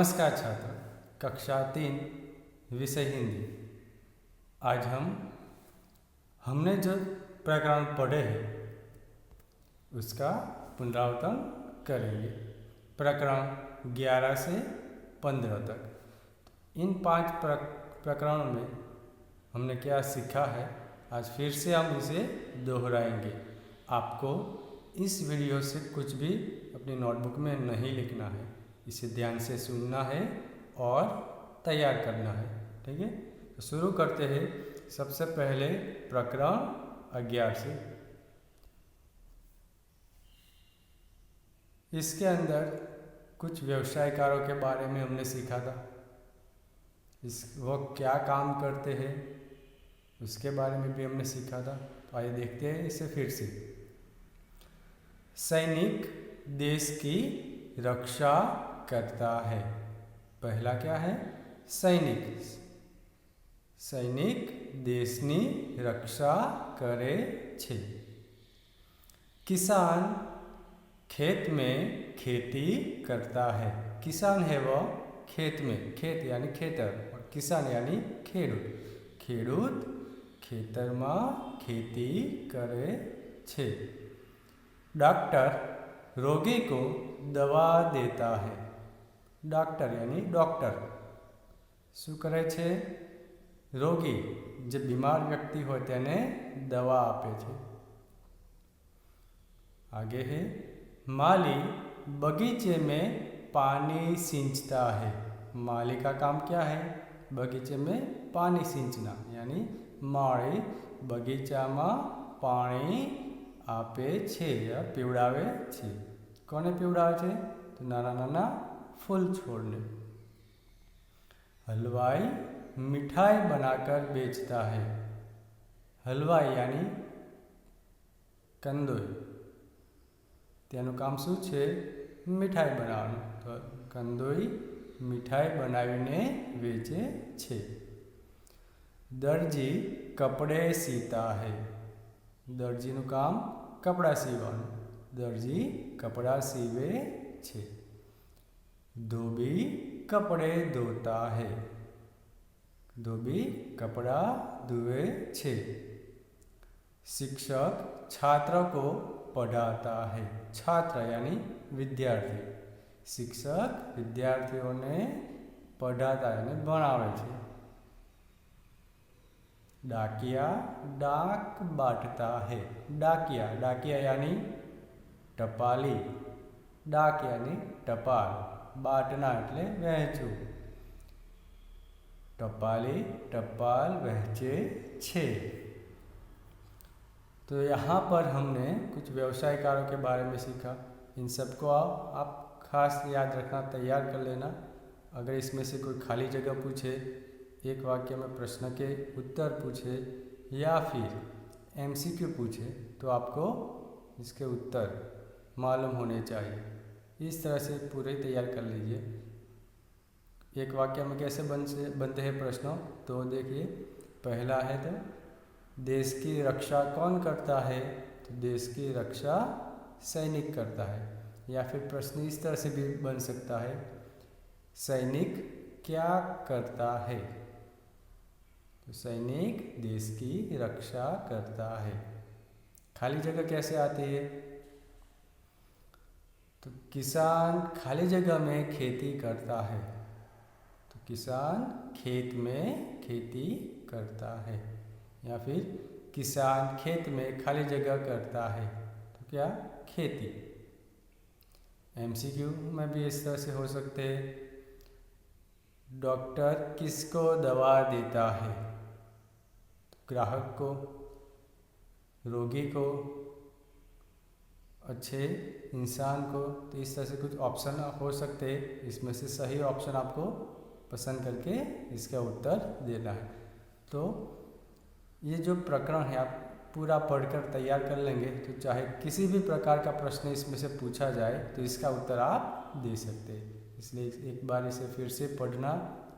नमस्कार छात्र, कक्षा 3 विषय हिंदी। आज हमने जो प्रकरण पढ़े हैं उसका पुनरावृत्तन करेंगे। प्रकरण 11 से 15 तक। इन 5 प्रकरणों में हमने क्या सीखा है, आज फिर से हम इसे दोहराएंगे। आपको इस वीडियो से कुछ भी अपनी नोटबुक में नहीं लिखना है, इसे ध्यान से सुनना है और तैयार करना है। ठीक है, तो शुरू करते हैं। सबसे पहले प्रकरण 11 से। इसके अंदर कुछ व्यवसायकारों के बारे में हमने सीखा था। वो क्या काम करते हैं उसके बारे में भी हमने सीखा था। तो आइए देखते हैं इसे फिर से। सैनिक देश की रक्षा करता है। पहला क्या है? सैनिक। सैनिक देशनी रक्षा करे छे। किसान खेत में खेती करता है। किसान है वो खेत में, खेत यानी खेतर, और किसान यानी खेडूत। खेडूत खेतर में खेती करे छे। डॉक्टर रोगी को दवा देता है। डॉक्टर यानी डॉक्टर શું કરે છે? રોગી જે બીમાર વ્યક્તિ હોય તેને દવા આપે છે। आगे है माली बगीचे में पानी सींचता है। माली का काम क्या है? बगीचे में पानी सींचना, यानी माली बगीचा में पानी आपे छे या पीवड़ावे छे। कोने पीवड़ावे छे? तो नाना नाना फूल छोड़ने। हलवाई मिठाई बनाकर बेचता है। हलवाई यानी कंदोई, तेनु काम शू छे? मिठाई बनाववानुं। तो कंदोई मिठाई बनावीने वेचे छे। दर्जी कपड़े सीता है। दर्जीनुं काम कपड़ा सीववानुं। दर्जी कपड़ा सीवे छे। धोबी कपड़े धोता है। धोबी कपड़ा धुए छे। शिक्षक छात्र को पढ़ाता है। छात्र यानी विद्यार्थी। शिक्षक विद्यार्थियों ने पढ़ाता यानी भणावे छे। डाकिया डाक बांटता है। डाकिया, डाकिया यानी टपाली। डाक यानी टपाल, बाटना एटले वहेंचू। टपाली टपाल वहेंचे छे। तो यहाँ पर हमने कुछ व्यवसायकारों के बारे में सीखा। इन सबको आप खास याद रखना, तैयार कर लेना। अगर इसमें से कोई खाली जगह पूछे, एक वाक्य में प्रश्न के उत्तर पूछे या फिर एमसीक्यू पूछे, तो आपको इसके उत्तर मालूम होने चाहिए। इस तरह से पूरे तैयार कर लीजिए। एक वाक्य में कैसे बनते हैं प्रश्न, तो देखिए। पहला है तो देश की रक्षा कौन करता है? तो देश की रक्षा सैनिक करता है। या फिर प्रश्न इस तरह से भी बन सकता है, सैनिक क्या करता है? तो सैनिक देश की रक्षा करता है। खाली जगह कैसे आती है? तो किसान खाली जगह में खेती करता है। तो किसान खेत में खेती करता है। या फिर किसान खेत में खाली जगह करता है, तो क्या? खेती। एमसीक्यू में भी इस तरह से हो सकते हैं। डॉक्टर किसको दवा देता है? तो ग्राहक को, रोगी को, अच्छे इंसान को। तो इस तरह से कुछ ऑप्शन हो सकते हैं। इसमें से सही ऑप्शन आपको पसंद करके इसका उत्तर देना है। तो ये जो प्रकरण है आप पूरा पढ़कर तैयार कर लेंगे, तो चाहे किसी भी प्रकार का प्रश्न इसमें से पूछा जाए तो इसका उत्तर आप दे सकते हैं। इसलिए एक बार इसे फिर से पढ़ना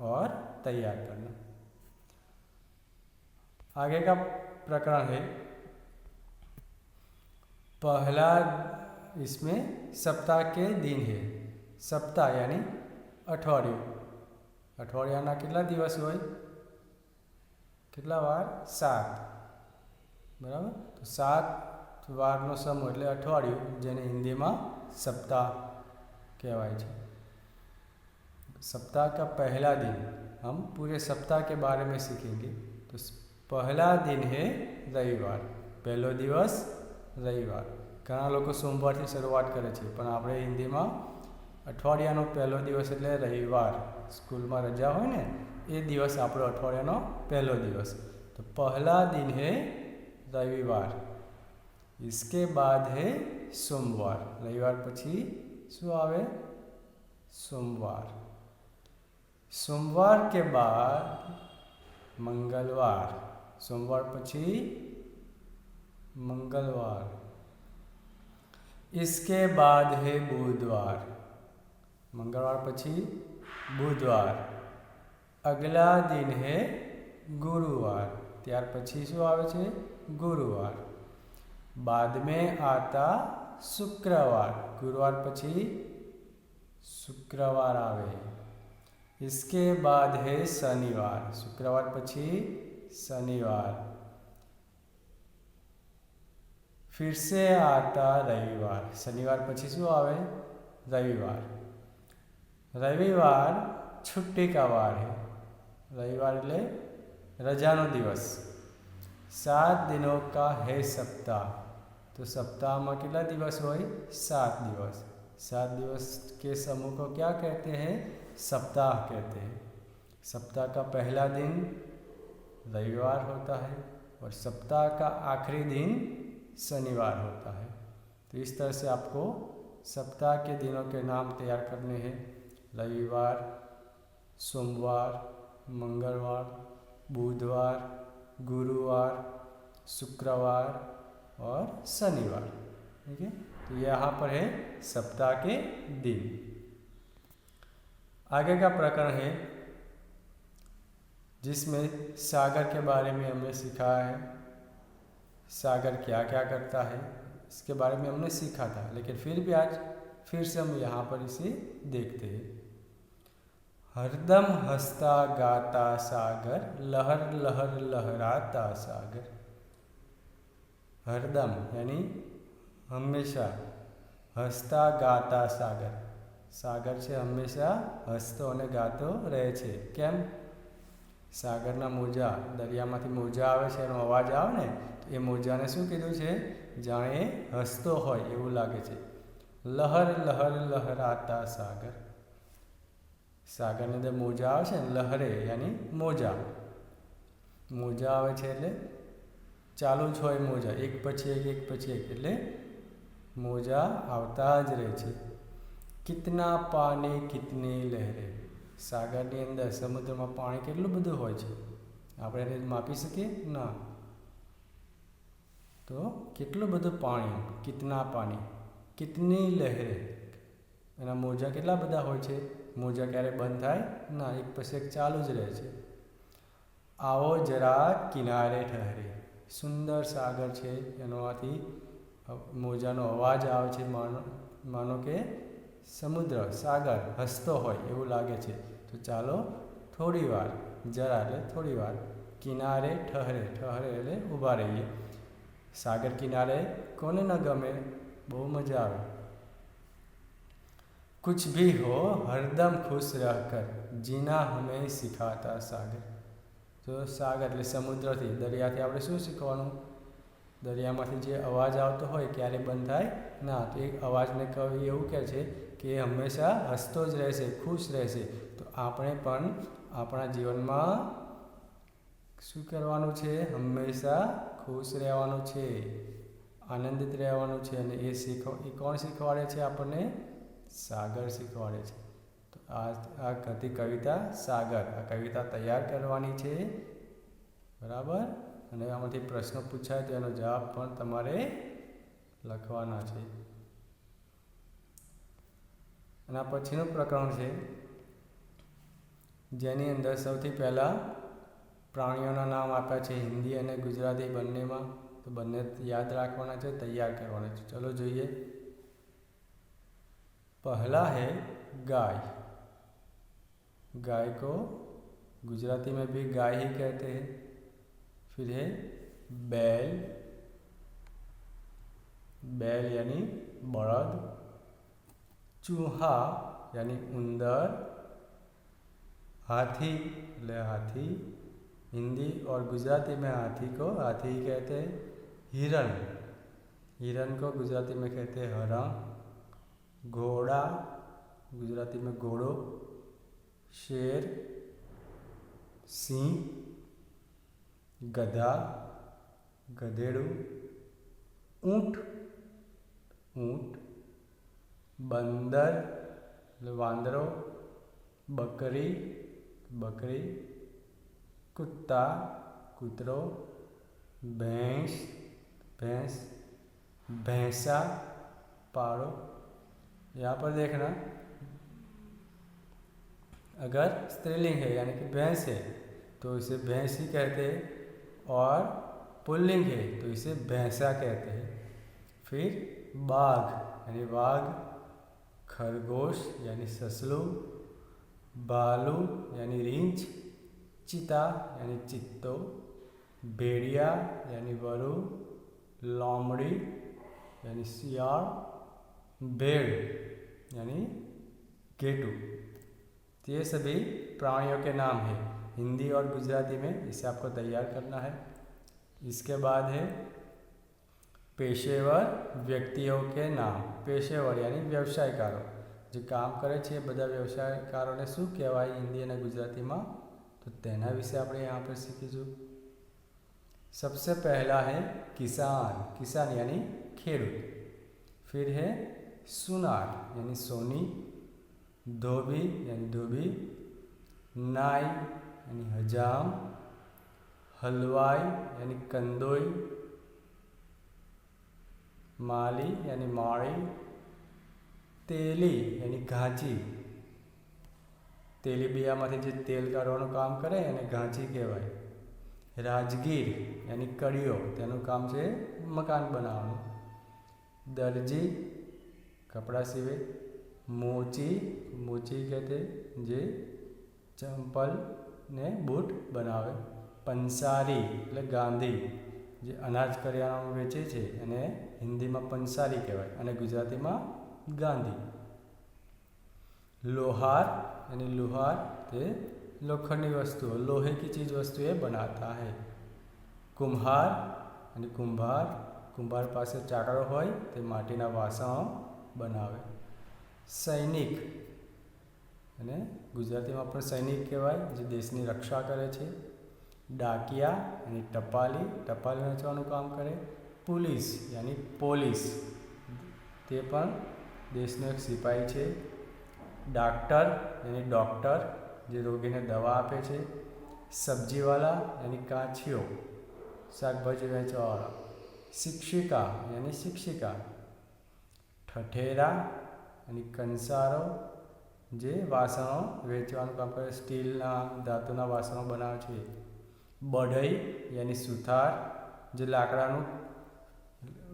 और तैयार करना। आगे का प्रकरण है पहला। इसमें सप्ताह के दिन है। सप्ताह यानी અઠવાડિયું. અઠવાડિયાના કેટલા દિવસ હોય? કેટલા વાર? 7. બરાબર. તો 7 વારનો સમૂહ એટલે અઠવાડિયું, જેને હિન્દીમાં सप्ताह कहवाय છે. सप्ताह का पहला दिन, हम पूरे सप्ताह के बारे में सीखेंगे. तो पहला दिन है रविवार. पहलो दिवस रविवार. ઘણા લોકો સોમવારથી શરૂઆત કરે છે, પણ આપણે હિન્દીમાં અઠવાડિયાનો પહેલો દિવસ એટલે રવિવાર. સ્કૂલમાં રજા હોય ને એ દિવસ આપણો અઠવાડિયાનો પહેલો દિવસ. તો પહેલા દિન હે રવિવાર. इसके बाद है सोमवार. रविवार પછી શું આવે? सोमवार. सोमवार के बाद मंगलवार. सोमवार પછી मंगलवार. इसके बाद है बुधवार. मंगलवार પછી बुधवार. अगला दिन है गुरुवार. ત્યાર પછી શું આવે છે? गुरुवार. बाद में आता शुक्रवार. गुरुवार પછી शुक्रवार आवे. इसके बाद है शनिवार. शुक्रवार પછી शनिवार. फिर से आता रविवार. शनिवार પછી શું આવે? रविवार. रविवार छुट्टी का वार है. रविवार એટલે રજાનો દિવસ. 7 दिनों का है सप्ताह. तो सप्ताह में कितना दिवस होय? 7 दिवस. 7 दिवस के समूह को क्या कहते हैं? सप्ताह कहते हैं. सप्ताह का पहला दिन रविवार होता है और सप्ताह का आखिरी दिन शनिवार होता है. तो इस तरह से आपको सप्ताह के दिनों के नाम तैयार करने हैं. रविवार, सोमवार, मंगलवार, बुधवार, गुरुवार, शुक्रवार और शनिवार. ठीक है. तो यहाँ पर है सप्ताह के दिन. आगे का प्रकरण है जिसमें सागर के बारे में हमने सीखा है. सागर क्या क्या करता है इसके बारे में हमने सीखा था, लेकिन फिर भी आज फिर से हम यहाँ पर इसे देखते हैं. हरदम हंसता गाता सागर, लहर लहर लहराता सागर. हरदम यानी हमेशा, हंसता गाता सागर. सागर છે હંમેશા હસતો અને ગાતો રહે છે. કેમ? સાગરના મોજા, દરિયામાંથી મોજા આવે છે, એનો અવાજ આવે ને તો એ મોજાને શું કીધું છે? જાણે હસતો હોય એવું લાગે છે. લહર લહર લહરાતા સાગર. સાગરની અંદર મોજા આવે છે ને, લહરે યાની મોજા. મોજા આવે છે એટલે ચાલુ જ હોય મોજા, એક પછી એક, એટલે મોજા આવતા જ રહે છે. कितना पानी कितनी लहरें. सागरनी अंदर समुद्र में पानी કેટલું બધું હોય છે? આપણે એને માપી શકીએ ના. તો કેટલું બધું પાણી. कितना पानी, कितनी लहरें. એના મોજા કેટલા બધા હોય છે? મોજા ક્યારે બંધ થાય ના, એક પછી એક ચાલુ જ રહે છે. આવો જરા કિનારે ઠહરે. સુંદર સાગર છે, એનોથી મોજાનો અવાજ આવે છે. માનો કે સમુદ્ર, સાગર હસતો હોય એવું લાગે છે. તો ચાલો થોડી વાર, જરા એટલે થોડી વાર, કિનારે ઠહરે, ઠહરે એટલે ઊભા રહીએ. સાગર કિનારે કોને ન ગમે? બહુ મજા આવે. कुछ भी हो हरदम खुश रहकर जीना हमें सिखाता सागर. तो सागर એટલે સમુદ્રથી, દરિયાથી આપણે શું શીખવાનું? દરિયામાંથી જે અવાજ આવતો હોય ક્યારે બંધ થાય ના. તો એ અવાજને કવિ એવું કહે છે કે હંમેશા હસતો જ રહેશે, ખુશ રહેશે. તો આપણે પણ આપણા જીવનમાં શું કરવાનું છે? હંમેશા ખુશ રહેવાનું છે, આનંદિત રહેવાનું છે. અને એ કોણ શીખવાડે છે આપણને? સાગર શીખવાડે છે. તો આ હતી કવિતા સાગર. આ કવિતા તૈયાર કરવાની છે, બરાબર. અને આમાંથી પ્રશ્ન પૂછાય તો એનો જવાબ પણ તમારે લખવાના છે. અને આ પછીનું પ્રકરણ છે જેની અંદર સૌથી પહેલાં પ્રાણીઓના નામ આપ્યા છે હિન્દી અને ગુજરાતી બંનેમાં. તો બંને યાદ રાખવાના છે, તૈયાર કરવાના છે. ચલો જોઈએ. પહેલા હે ગાય. गाय को गुजराती में भी गाय ही कहते हैं। फिर है बैल, बैल यानी बड़द। चूहा यानी उंदर। हाथी એટલે हाथी, हिंदी और गुजराती में हाथी को हाथी ही कहते हैं। हिरण, हिरण को गुजराती में कहते हैं हरण। घोड़ा, गुजराती में घोड़ो। शेर, सिंह। गधा, गधेड़ू। ऊँट, ऊँट। बंदर એટલે વાંદરો। बकरी, बकरी। कुत्ता, कुतरो। भैंस, भैंस। भैंसा, पाड़ो। यहाँ पर देखना, अगर स्त्रीलिंग है यानी कि भैंस है तो इसे भैंस ही कहते हैं, और पुल्लिंग है तो इसे भैंसा कहते हैं। फिर बाघ यानी वाघ। खरगोश यानी ससलू। भालू यानी रींछ। चीता यानी चित्तो। भेड़िया यानी वरु। लोमड़ी यानी सियाड़। भेड़ यानी गेटू। तो ये सभी प्राणियों के नाम हैं हिंदी और गुजराती में, इसे आपको तैयार करना है। इसके बाद है पेशेवर व्यक्तियों के नाम। पेशेवर यानी व्यवसायकारो, જે કામ કરે છે એ બધા વ્યવસાયકારોને શું કહેવાય હિન્દી અને ગુજરાતીમાં, તો તેના વિશે આપણે यहाँ पर सीखीશું। सबसे पहला है किसान, किसान यानी खेडूत। फिर है सुनार यानी सोनी। धोबी यानी धोबी। नाई यानी हजाम। हलवाई यानी कंदोई। माली यानी माड़ी। तेली यानी घांची, तेलीबियामांथी जे तेल काढવાનું કામ કરે એને ઘાંચી કહેવાય। राजगीर यानी कड़ियो, તેનું કામ છે મકાન બનાવવાનું। દરજી કપડા સીવે। મોચી, મોચી कहते જે ચંપલ ને બૂટ બનાવે। પંસારી એટલે ગાંધી, જે અનાજ કરિયાણાનું વેચે છે એને હિન્દીમાં પંસારી કહેવાય અને ગુજરાતીમાં गांधी। लोहार यानी लोहार ते लोखंडी वस्तुओं, लोहे की चीज वस्तुएं बनाता है। कुम्हार यानी कुंभार, कुंभार पासे चाकड़ो होय ते माटीना वासणो बनावे। सैनिक અને ગુજરાતીમાં પણ સૈનિક કહેવાય જે દેશની રક્ષા કરે છે। डाकिया यानी टपाली, टपाली વેચવાનું કામ કરે। पुलिस यानी पोलीस, તે પણ દેશનો એક સિપાઈ છે। डाक्टर यानी डॉक्टर, જે રોગીને દવા આપે છે। सब्जीवाला यानी કાછીઓ, શાકભાજી વેચવાવાળા। शिक्षिका यानी शिक्षिका। ठठेरा यानी કંસારો, જે વાસણો વેચવાનું કામ કરે, સ્ટીલના ધાતુના વાસણો બનાવે છે। बढ़ई यानी सुथार, જે લાકડાનું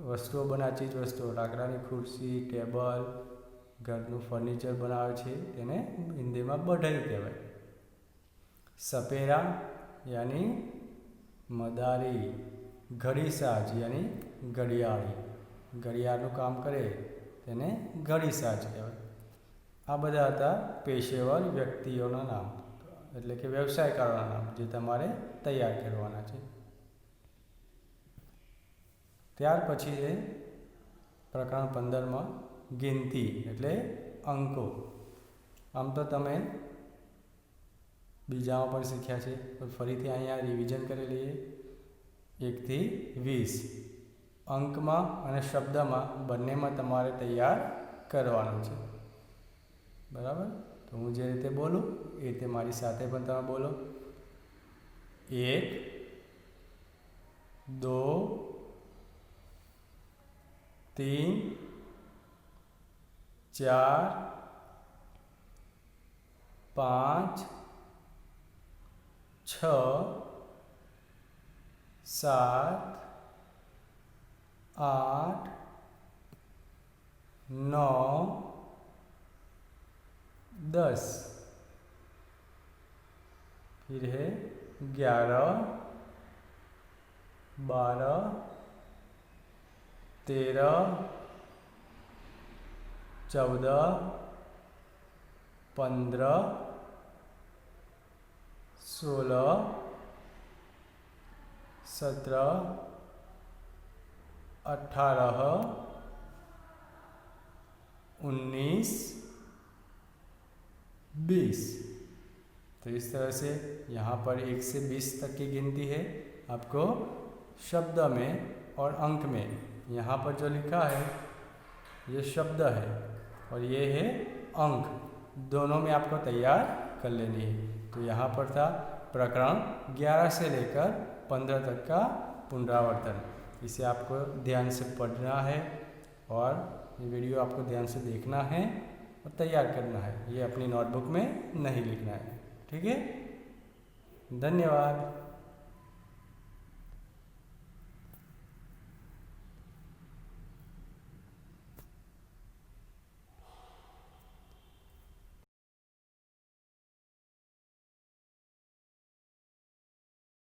વસ્તુઓ બનાવે, ચીજ વસ્તુઓ, લાકડાની ખુરશી, ટેબલ, ઘરનું ફર્નિચર બનાવે છે તેને હિન્દીમાં बढ़ई કહેવાય। સપેરા यानी મદારી। ઘડીસાજ यानी ઘડિયાળી, ઘડિયાળનું કામ કરે તેને ઘડીસાજ કહેવાય। આ બધા હતા પેશેવર વ્યક્તિઓના નામ, એટલે કે વ્યવસાયકારોના નામ, જે તમારે તૈયાર કરવાના છે। ત્યાર પછી છે પ્રકરણ 15માં ગિનતી એટલે અંકો। આમ તો તમે બીજામાં પણ શીખ્યા છે, પણ ફરીથી અહીંયા રિવિઝન કરી લઈએ। 1 થી 20 અંકમાં અને શબ્દમાં બંનેમાં તમારે તૈયાર કરવાનું છે, બરાબર? તો હું જે રીતે બોલું એ રીતે મારી સાથે પણ તમે બોલો। 1 2 3 4 5 6 7 8 9 10। फिर है 11, 12, 13, 14, 15, 16, 17, 18, 19, 20। तो इस तरह से यहाँ पर 1 से 20 तक की गिनती है। आपको शब्द में और अंक में, यहाँ पर जो लिखा है ये शब्द है और ये है अंक, दोनों में आपको तैयार कर लेनी है। तो यहाँ पर था प्रकरण 11 से लेकर 15 तक का पुनरावर्तन। इसे आपको ध्यान से पढ़ना है और ये वीडियो आपको ध्यान से देखना है और तैयार करना है। ये अपनी नोटबुक में नहीं लिखना है। ठीक है, धन्यवाद।